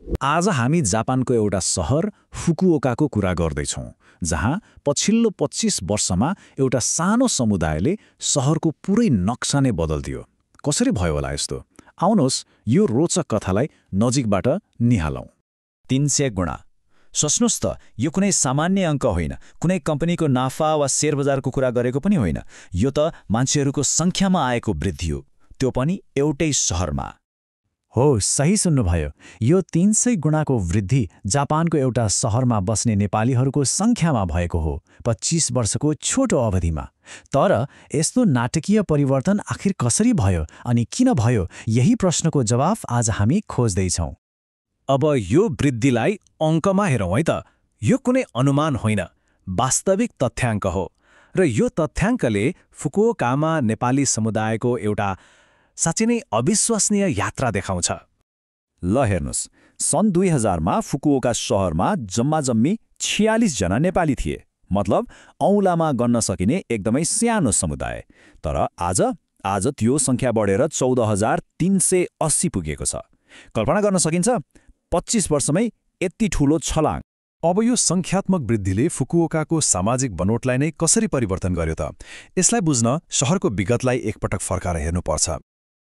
आज हामी जापानको एउटा सहर फुकुओकाको कुरा गर्दैछौँ, जहाँ पछिल्लो 25 वर्षमा एउटा सानो समुदायले सहरको पुरै नक्सा नै बदल्दियो। कसरी भयो होला यस्तो? आउनुहोस् यो रोचक कथालाई नजिकबाट निहालौँ। 300 गुणा। सोच्नुहोस् त, यो कुनै सामान्य अङ्क होइन, कुनै कम्पनीको नाफा वा शेयर बजारको कुरा गरेको पनि होइन। यो त मान्छेहरूको सङ्ख्यामा आएको वृद्धि हो, त्यो पनि एउटै सहरमा। हो, सही सुन्नुभयो। यो 300 गुणाको वृद्धि जापानको एउटा सहरमा बस्ने नेपालीहरूको सङ्ख्यामा भएको हो, 25 वर्षको छोटो अवधिमा। तर यस्तो नाटकीय परिवर्तन आखिर कसरी भयो अनि किन भयो, यही प्रश्नको जवाफ आज हामी खोज्दैछौँ। अब यो वृद्धिलाई अङ्कमा हेरौँ है त। यो कुनै अनुमान होइन, वास्तविक तथ्याङ्क हो। र यो तथ्याङ्कले फुकुओकामा नेपाली समुदायको एउटा साँच्चै नै अविश्वसनीय यात्रा देखाउँछ। ल हेर्नुहोस्, सन् 2000मा फुकुओका सहरमा जम्मी 46 जना नेपाली थिए। मतलब औँलामा गन्न सकिने एकदमै सानो समुदाय। तर आज त्यो सङ्ख्या बढेर 14,380 पुगेको छ। कल्पना गर्न सकिन्छ, 25 वर्षमै यति ठूलो छलाङ। अब यो सङ्ख्यात्मक वृद्धिले फुकुओकाको सामाजिक बनोटलाई नै कसरी परिवर्तन गर्यो त? यसलाई बुझ्न सहरको विगतलाई एकपटक फर्काएर हेर्नुपर्छ।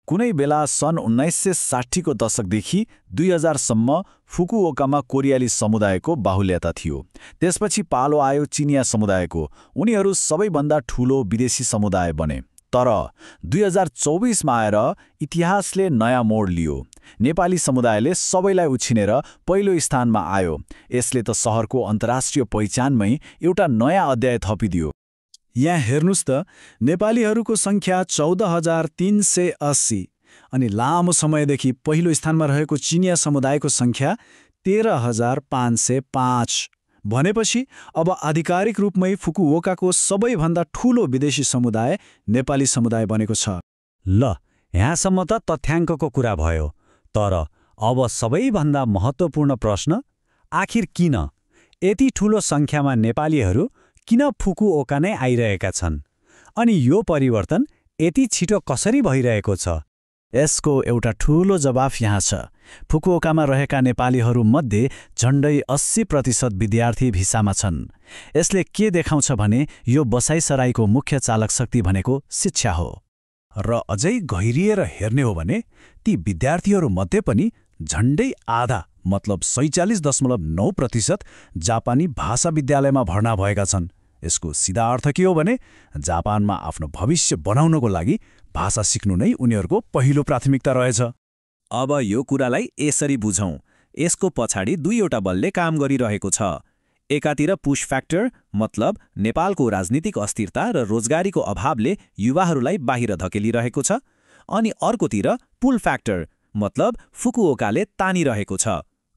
कुनै बेला सन् 1960को दशकदेखि 2000सम्म फुकुओकामा कोरियाली समुदायको बाहुल्यता थियो। त्यसपछि पालो आयो चिनिया समुदायको। उनीहरू सबैभन्दा ठूलो विदेशी समुदाय बने। तर 2024मा आएर इतिहासले नयाँ मोड लियो। नेपाली समुदायले सबैलाई उछिनेर पहिलो स्थानमा आयो। यसले त सहरको अन्तर्राष्ट्रिय पहिचानमै एउटा नयाँ अध्याय थपिदियो। यहाँ हेर्नुस् त, नेपालीहरूको सङ्ख्या 14,380 अनि लामो समयदेखि पहिलो स्थानमा रहेको चिनिया समुदायको सङ्ख्या 13,505। भनेपछि अब आधिकारिक रूपमै फुकुओकाको सबैभन्दा ठूलो विदेशी समुदाय नेपाली समुदाय बनेको छ। ल, यहाँसम्म त तथ्याङ्कको कुरा भयो। तर अब सबैभन्दा महत्त्वपूर्ण प्रश्न, आखिर किन यति ठूलो सङ्ख्यामा नेपालीहरू किन फुकुओका नै आइरहेका छन्? अनि यो परिवर्तन यति छिटो कसरी भइरहेको छ? यसको एउटा ठूलो जवाफ यहाँ छ। फुकुओकामा रहेका नेपालीहरूमध्ये झन्डै 80% विद्यार्थी भिसामा छन्। यसले के देखाउँछ भने यो बसाइसराईको मुख्य चालक शक्ति भनेको शिक्षा हो। र अझै गहिरिएर हेर्ने हो भने ती विद्यार्थीहरूमध्ये पनि झन्डै आधा, मतलब 46.9% जापानी भाषा विद्यालयमा भर्ना भएका छन्। यसको सिधा अर्थ के हो भने जापानमा आफ्नो भविष्य बनाउनको लागि भाषा सिक्नु नै उनीहरूको पहिलो प्राथमिकता रहेछ। अब यो कुरालाई यसरी बुझौँ। यसको पछाडि दुईवटा बलले काम गरिरहेको छ। एकातिर पुश फ्याक्टर, मतलब नेपालको राजनीतिक अस्थिरता र रोजगारीको अभावले युवाहरूलाई बाहिर धकेलिरहेको छ। अनि अर्कोतिर पुल फ्याक्टर, मतलब फुकुओकाले तानिरहेको छ।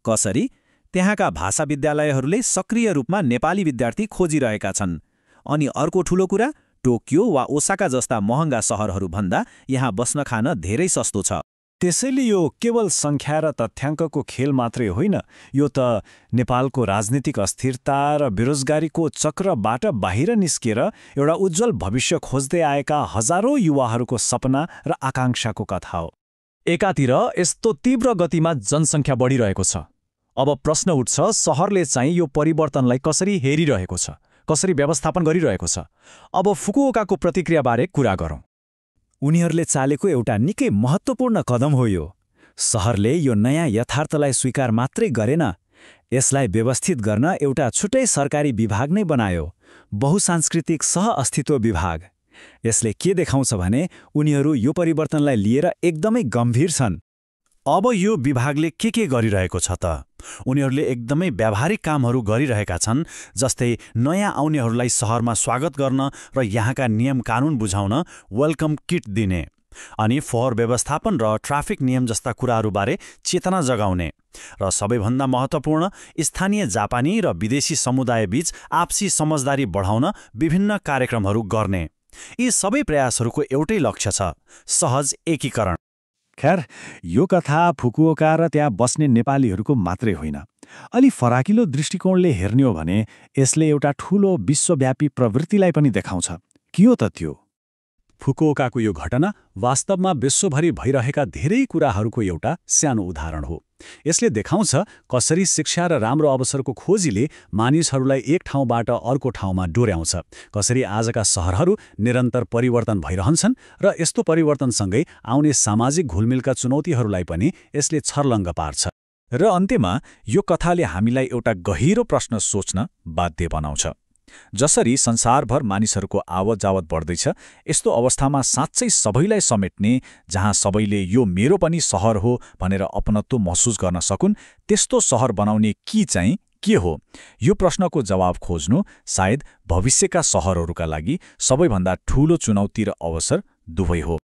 कसरी? त्यहाँका भाषा विद्यालयहरूले सक्रिय रूपमा नेपाली विद्यार्थी खोजिरहेका छन्। अनि अर्को ठूलो कुरा, टोकियो वा ओसाका जस्ता महँगा सहरहरूभन्दा यहाँ बस्न खान धेरै सस्तो छ। त्यसैले यो केवल सङ्ख्या र तथ्याङ्कको खेल मात्रै होइन, यो त नेपालको राजनीतिक अस्थिरता र बेरोजगारीको चक्रबाट बाहिर निस्केर एउटा उज्जवल भविष्य खोज्दै आएका हजारौँ युवाहरूको सपना र आकाङ्क्षाको कथा हो। एकातिर यस्तो तीव्र गतिमा जनसङ्ख्या बढिरहेको छ। अब प्रश्न उठ्छ, सहरले चाहिँ यो परिवर्तनलाई कसरी हेरिरहेको छ, कसरी व्यवस्थापन गरिरहेको छ? अब फुकुओकाको प्रतिक्रियाबारे कुरा गरौँ। उनीहरूले चालेको एउटा निकै महत्त्वपूर्ण कदम हो यो। सहरले यो नयाँ यथार्थलाई स्वीकार मात्रै गरेन, यसलाई व्यवस्थित गर्न एउटा छुट्टै सरकारी विभाग नै बनायो, बहुसांस्कृतिक सह-अस्तित्व विभाग। यसले के देखाउँछ भने उनीहरू यो परिवर्तनलाई लिएर एकदमै गम्भीर छन्। अब यो विभागले के गरिरहेको छ त? उनीहरूले एकदमै व्यावहारिक कामहरू गरिरहेका छन्, जस्तै नयाँ आउनेहरूलाई सहरमा स्वागत गर्न र यहाँका नियम कानुन बुझाउन वेलकम किट दिने, अनि फोहोर व्यवस्थापन र ट्राफिक नियम जस्ता कुराहरूबारे चेतना जगाउने, र सबैभन्दा महत्त्वपूर्ण, स्थानीय जापानी र विदेशी समुदायबीच आपसी समझदारी बढाउन विभिन्न कार्यक्रमहरू गर्ने। यी सबै प्रयासहरूको एउटै लक्ष्य छ, सहज एकीकरण। खैर, यो कथा फुकुओका र त्यहाँ बस्ने नेपालीहरूको मात्रै होइन। अलि फराकिलो दृष्टिकोणले हेर्ने हो भने यसले एउटा ठूलो विश्वव्यापी प्रवृत्तिलाई पनि देखाउँछ। के हो त त्यो? फुकुओकाको यो घटना वास्तवमा विश्वभरि भइरहेका धेरै कुराहरूको एउटा सानो उदाहरण हो। यसले देखाउँछ कसरी शिक्षा र राम्रो अवसरको खोजीले मानिसहरूलाई एक ठाउँबाट अर्को ठाउँमा डोर्याउँछ, कसरी आजका सहरहरू निरन्तर परिवर्तन भइरहन्छन् र यस्तो परिवर्तनसँगै आउने सामाजिक घुलमिलका चुनौतीहरूलाई पनि यसले छर्लङ्ग पार्छ। र अन्त्यमा यो कथाले हामीलाई एउटा गहिरो प्रश्न सोच्न बाध्य बनाउँछ। जसरी संसारभर मानिसहरूको आवत-जावत बढ्दैछ, यस्तो अवस्थामा साँच्चै सबैलाई समेट्ने, जहाँ सबैले यो मेरो पनि सहर हो भनेर अपनत्व महसुस गर्न सकुन्, त्यस्तो सहर बनाउने कि चाहिँ के हो? यो प्रश्नको जवाब खोज्नु सायद भविष्यका सहरहरूका लागि सबैभन्दा ठूलो चुनौती र अवसर दुवै हो।